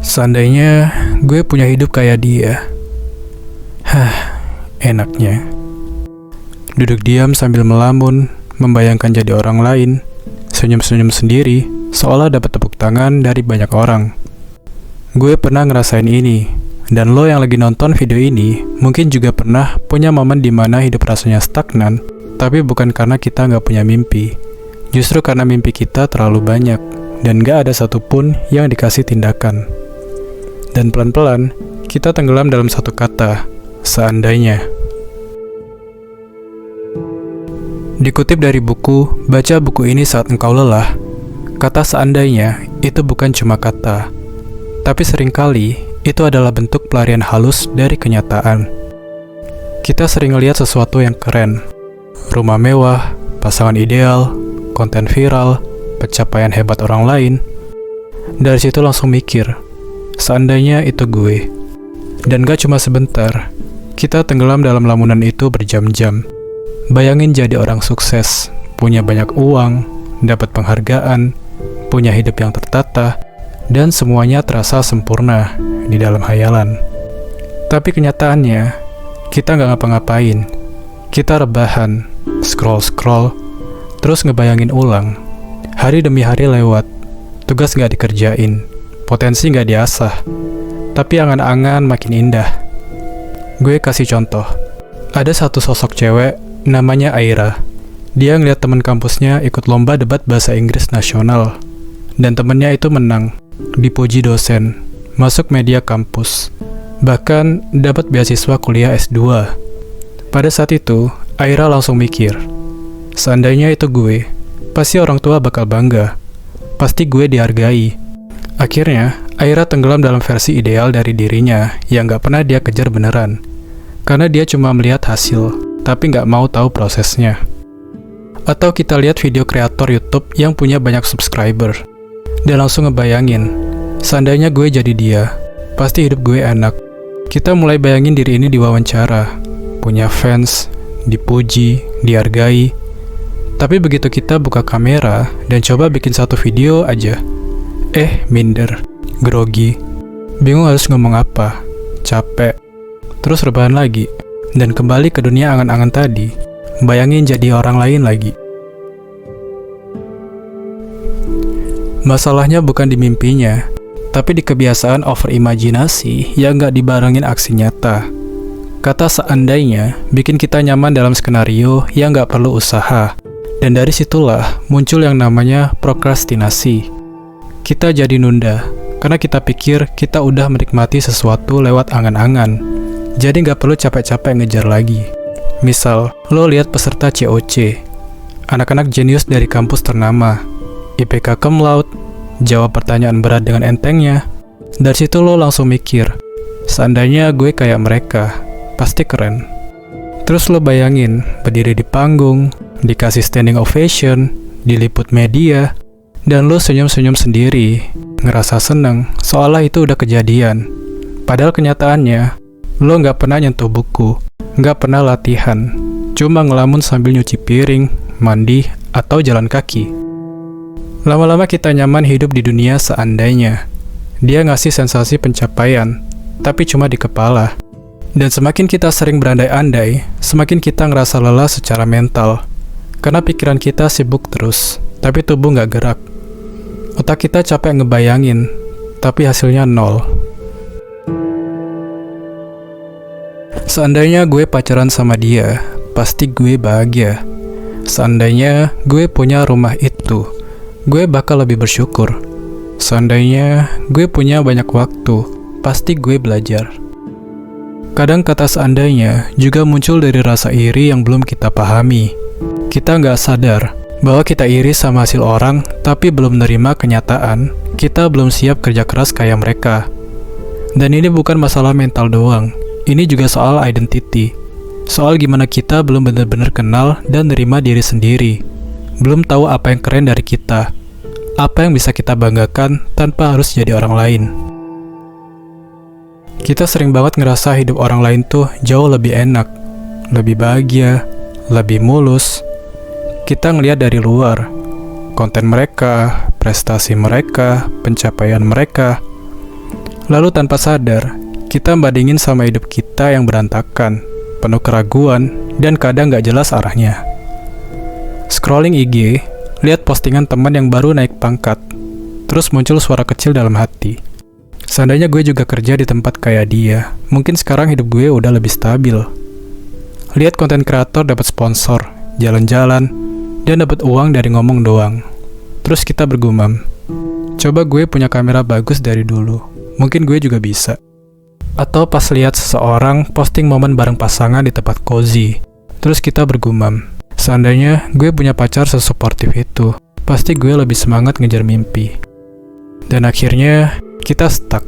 Seandainya gue punya hidup kayak dia. Enaknya. Duduk diam sambil melamun, membayangkan jadi orang lain, senyum-senyum sendiri, seolah dapat tepuk tangan dari banyak orang. Gue pernah ngerasain ini, dan lo yang lagi nonton video ini mungkin juga pernah punya momen di mana hidup rasanya stagnan, tapi bukan karena kita nggak punya mimpi. Justru karena mimpi kita terlalu banyak, dan nggak ada satupun yang dikasih tindakan. Dan pelan-pelan, kita tenggelam dalam satu kata, seandainya. Dikutip dari buku, baca buku ini saat engkau lelah, kata seandainya itu bukan cuma kata, tapi seringkali itu adalah bentuk pelarian halus dari kenyataan. Kita sering lihat sesuatu yang keren, rumah mewah, pasangan ideal, konten viral, pencapaian hebat orang lain. Dari situ langsung mikir, seandainya itu gue. Dan gak cuma sebentar, kita tenggelam dalam lamunan itu berjam-jam. Bayangin jadi orang sukses, punya banyak uang, dapat penghargaan, punya hidup yang tertata, dan semuanya terasa sempurna di dalam hayalan. Tapi kenyataannya, kita gak ngapa-ngapain. Kita rebahan, scroll-scroll, terus ngebayangin ulang. Hari demi hari lewat, tugas gak dikerjain, potensi gak diasah, tapi angan-angan makin indah. Gue kasih contoh. Ada satu sosok cewek, namanya Aira. Dia ngeliat teman kampusnya ikut lomba debat bahasa Inggris nasional. Dan temennya itu menang, dipuji dosen, masuk media kampus. Bahkan dapat beasiswa kuliah S2. Pada saat itu, Aira langsung mikir, seandainya itu gue, pasti orang tua bakal bangga. Pasti gue dihargai. Akhirnya, Aira tenggelam dalam versi ideal dari dirinya yang gak pernah dia kejar beneran. Karena dia cuma melihat hasil, tapi gak mau tahu prosesnya. Atau kita lihat video kreator YouTube yang punya banyak subscriber, dan langsung ngebayangin, seandainya gue jadi dia, pasti hidup gue enak. Kita mulai bayangin diri ini diwawancara, punya fans, dipuji, dihargai. Tapi begitu kita buka kamera dan coba bikin satu video aja, minder, grogi, bingung harus ngomong apa, capek, terus rebahan lagi, dan kembali ke dunia angan-angan tadi, bayangin jadi orang lain lagi. Masalahnya bukan di mimpinya, tapi di kebiasaan overimajinasi yang gak dibarengin aksi nyata. Kata seandainya bikin kita nyaman dalam skenario yang gak perlu usaha, dan dari situlah muncul yang namanya prokrastinasi. Kita jadi nunda, karena kita pikir kita udah menikmati sesuatu lewat angan-angan, jadi nggak perlu capek-capek ngejar lagi. Misal, lo lihat peserta COC, anak-anak jenius dari kampus ternama, IPK cum laude, jawab pertanyaan berat dengan entengnya. Dari situ lo langsung mikir, seandainya gue kayak mereka, pasti keren. Terus lo bayangin, berdiri di panggung, dikasih standing ovation, diliput media, dan lo senyum-senyum sendiri, ngerasa seneng, seolah itu udah kejadian. Padahal kenyataannya, lo nggak pernah nyentuh buku, nggak pernah latihan, cuma ngelamun sambil nyuci piring, mandi, atau jalan kaki. Lama-lama kita nyaman hidup di dunia seandainya. Dia ngasih sensasi pencapaian, tapi cuma di kepala. Dan semakin kita sering berandai-andai, semakin kita ngerasa lelah secara mental. Karena pikiran kita sibuk terus, tapi tubuh nggak gerak. Otak kita capek ngebayangin, tapi hasilnya nol. Seandainya gue pacaran sama dia, pasti gue bahagia. Seandainya gue punya rumah itu, gue bakal lebih bersyukur. Seandainya gue punya banyak waktu, pasti gue belajar. Kadang kata seandainya juga muncul dari rasa iri yang belum kita pahami. Kita nggak sadar bahwa kita iri sama hasil orang, tapi belum menerima kenyataan, kita belum siap kerja keras kayak mereka. Dan ini bukan masalah mental doang, ini juga soal identity. Soal gimana kita belum benar-benar kenal dan nerima diri sendiri. Belum tahu apa yang keren dari kita, apa yang bisa kita banggakan tanpa harus jadi orang lain. Kita sering banget ngerasa hidup orang lain tuh jauh lebih enak, lebih bahagia, lebih mulus. Kita ngelihat dari luar, konten mereka, prestasi mereka, pencapaian mereka. Lalu tanpa sadar, kita bandingin sama hidup kita yang berantakan, penuh keraguan, dan kadang gak jelas arahnya. Scrolling IG, lihat postingan teman yang baru naik pangkat, terus muncul suara kecil dalam hati. Seandainya gue juga kerja di tempat kayak dia, mungkin sekarang hidup gue udah lebih stabil. Lihat konten kreator dapat sponsor, jalan-jalan, dan dapat uang dari ngomong doang. Terus kita bergumam, coba gue punya kamera bagus dari dulu, mungkin gue juga bisa. Atau pas lihat seseorang posting momen bareng pasangan di tempat cozy, terus kita bergumam, seandainya gue punya pacar sesuportif itu, pasti gue lebih semangat ngejar mimpi. Dan akhirnya, kita stuck.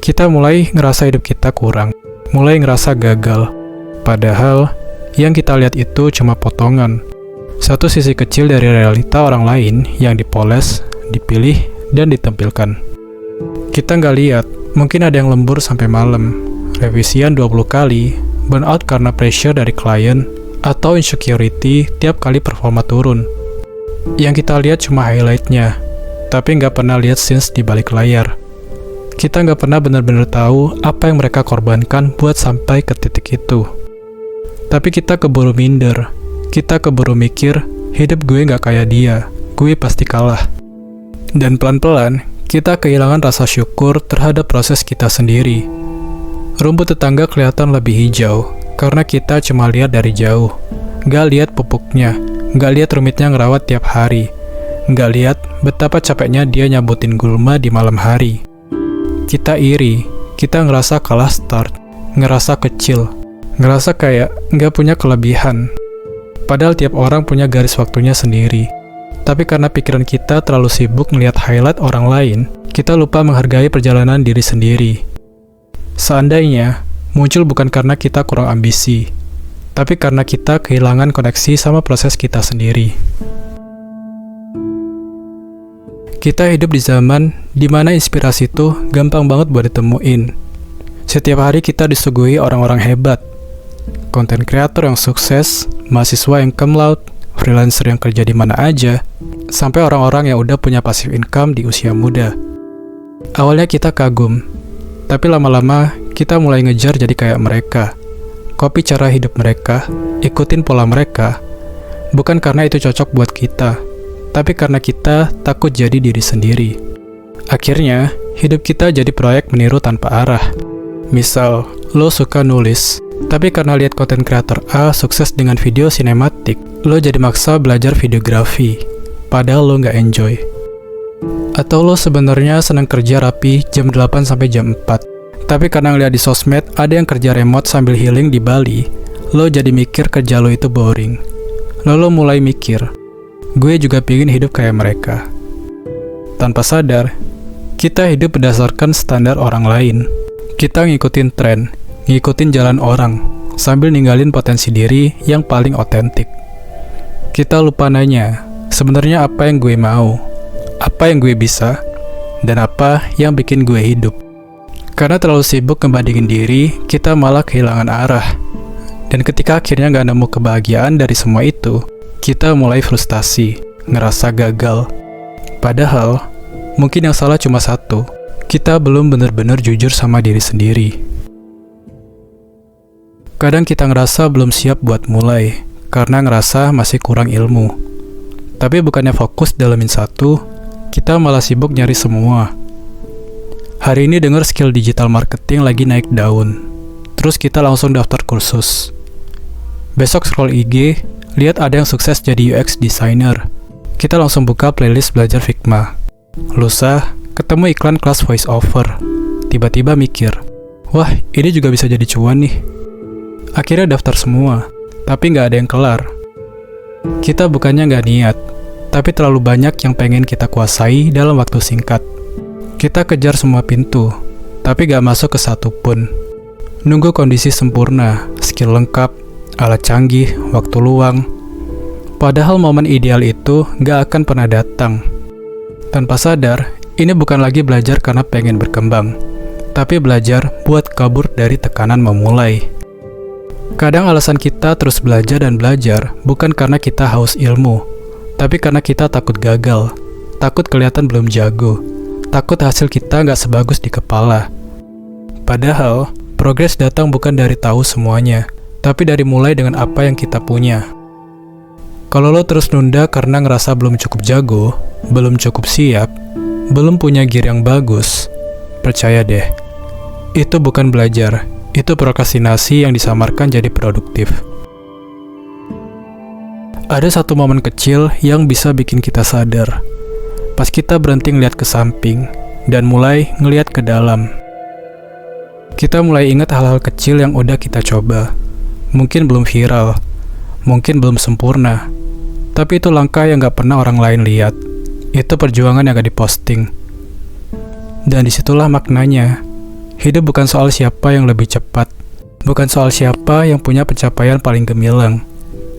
Kita mulai ngerasa hidup kita kurang, mulai ngerasa gagal. Padahal, yang kita lihat itu cuma potongan. Satu sisi kecil dari realita orang lain yang dipoles, dipilih, dan ditampilkan. Kita nggak lihat, mungkin ada yang lembur sampai malam, revisian 20 kali, burnout karena pressure dari klien, atau insecurity tiap kali performa turun. Yang kita lihat cuma highlight-nya, tapi nggak pernah lihat scenes di balik layar. Kita nggak pernah benar-benar tahu apa yang mereka korbankan buat sampai ke titik itu. Tapi kita keburu minder, kita keburu mikir, hidup gue nggak kayak dia, gue pasti kalah. Dan pelan-pelan, kita kehilangan rasa syukur terhadap proses kita sendiri. Rumput tetangga kelihatan lebih hijau, karena kita cuma lihat dari jauh. Nggak lihat pupuknya, nggak lihat rumitnya ngerawat tiap hari, nggak lihat betapa capeknya dia nyabutin gulma di malam hari. Kita iri, kita ngerasa kalah start, ngerasa kecil, ngerasa kayak nggak punya kelebihan. Padahal tiap orang punya garis waktunya sendiri. Tapi karena pikiran kita terlalu sibuk melihat highlight orang lain, kita lupa menghargai perjalanan diri sendiri. Seandainya, muncul bukan karena kita kurang ambisi, tapi karena kita kehilangan koneksi sama proses kita sendiri. Kita hidup di zaman di mana inspirasi itu gampang banget buat ditemuin. Setiap hari kita disuguhi orang-orang hebat, konten kreator yang sukses, mahasiswa yang cum laude, freelancer yang kerja di mana aja, sampai orang-orang yang udah punya passive income di usia muda. Awalnya kita kagum, tapi lama-lama kita mulai ngejar jadi kayak mereka. Copy cara hidup mereka, ikutin pola mereka, bukan karena itu cocok buat kita, tapi karena kita takut jadi diri sendiri. Akhirnya, hidup kita jadi proyek meniru tanpa arah. Misal, lo suka nulis, tapi karena lihat konten kreator A sukses dengan video sinematik, lo jadi maksa belajar videografi, padahal lo nggak enjoy. Atau lo sebenarnya senang kerja rapi jam 8 sampai jam 4, tapi karena ngeliat di sosmed ada yang kerja remote sambil healing di Bali, lo jadi mikir kerja lo itu boring. Lalu lo mulai mikir, gue juga pengen hidup kayak mereka. Tanpa sadar, kita hidup berdasarkan standar orang lain. Kita ngikutin tren, ngikutin jalan orang, sambil ninggalin potensi diri yang paling otentik. Kita lupa nanya, sebenarnya apa yang gue mau, apa yang gue bisa, dan apa yang bikin gue hidup. Karena terlalu sibuk ngebandingin diri, kita malah kehilangan arah. Dan ketika akhirnya gak nemu kebahagiaan dari semua itu, kita mulai frustasi, ngerasa gagal. Padahal, mungkin yang salah cuma satu, kita belum benar-benar jujur sama diri sendiri. Kadang kita ngerasa belum siap buat mulai, karena ngerasa masih kurang ilmu. Tapi bukannya fokus dalamin satu, kita malah sibuk nyari semua. Hari ini denger skill digital marketing lagi naik daun, terus kita langsung daftar kursus. Besok scroll IG, lihat ada yang sukses jadi UX designer. Kita langsung buka playlist belajar Figma. Lusa, ketemu iklan kelas voice over. Tiba-tiba mikir, wah ini juga bisa jadi cuan nih. Akhirnya daftar semua, tapi nggak ada yang kelar. Kita bukannya nggak niat, tapi terlalu banyak yang pengen kita kuasai dalam waktu singkat. Kita kejar semua pintu, tapi nggak masuk ke satu pun. Nunggu kondisi sempurna, skill lengkap, alat canggih, waktu luang. Padahal momen ideal itu nggak akan pernah datang. Tanpa sadar, ini bukan lagi belajar karena pengen berkembang, tapi belajar buat kabur dari tekanan memulai. Kadang alasan kita terus belajar dan belajar bukan karena kita haus ilmu, tapi karena kita takut gagal, takut kelihatan belum jago, takut hasil kita nggak sebagus di kepala. Padahal, progres datang bukan dari tahu semuanya, tapi dari mulai dengan apa yang kita punya. Kalau lo terus nunda karena ngerasa belum cukup jago, belum cukup siap, belum punya gear yang bagus, percaya deh, itu bukan belajar, itu prokrastinasi yang disamarkan jadi produktif. Ada satu momen kecil yang bisa bikin kita sadar. Pas kita berhenti ngeliat ke samping, dan mulai ngeliat ke dalam. Kita mulai ingat hal-hal kecil yang udah kita coba. Mungkin belum viral, mungkin belum sempurna, tapi itu langkah yang gak pernah orang lain lihat. Itu perjuangan yang gak diposting. Dan disitulah maknanya. Hidup bukan soal siapa yang lebih cepat, bukan soal siapa yang punya pencapaian paling gemilang,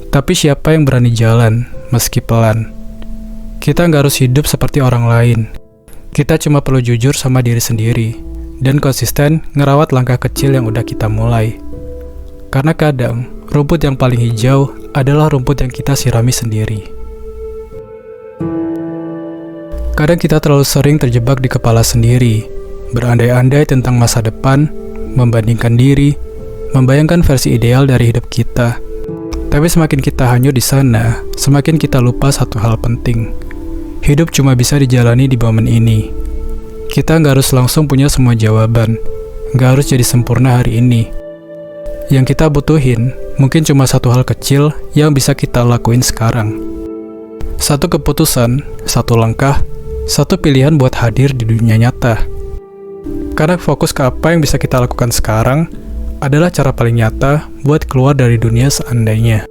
tapi siapa yang berani jalan, meski pelan. Kita nggak harus hidup seperti orang lain. Kita cuma perlu jujur sama diri sendiri, dan konsisten ngerawat langkah kecil yang udah kita mulai. Karena kadang, rumput yang paling hijau adalah rumput yang kita sirami sendiri. Kadang kita terlalu sering terjebak di kepala sendiri, berandai-andai tentang masa depan, membandingkan diri, membayangkan versi ideal dari hidup kita. Tapi semakin kita hanyut di sana, semakin kita lupa satu hal penting. Hidup cuma bisa dijalani di momen ini. Kita nggak harus langsung punya semua jawaban, nggak harus jadi sempurna hari ini. Yang kita butuhin mungkin cuma satu hal kecil yang bisa kita lakuin sekarang. Satu keputusan, satu langkah, satu pilihan buat hadir di dunia nyata. Karena fokus ke apa yang bisa kita lakukan sekarang adalah cara paling nyata buat keluar dari dunia seandainya.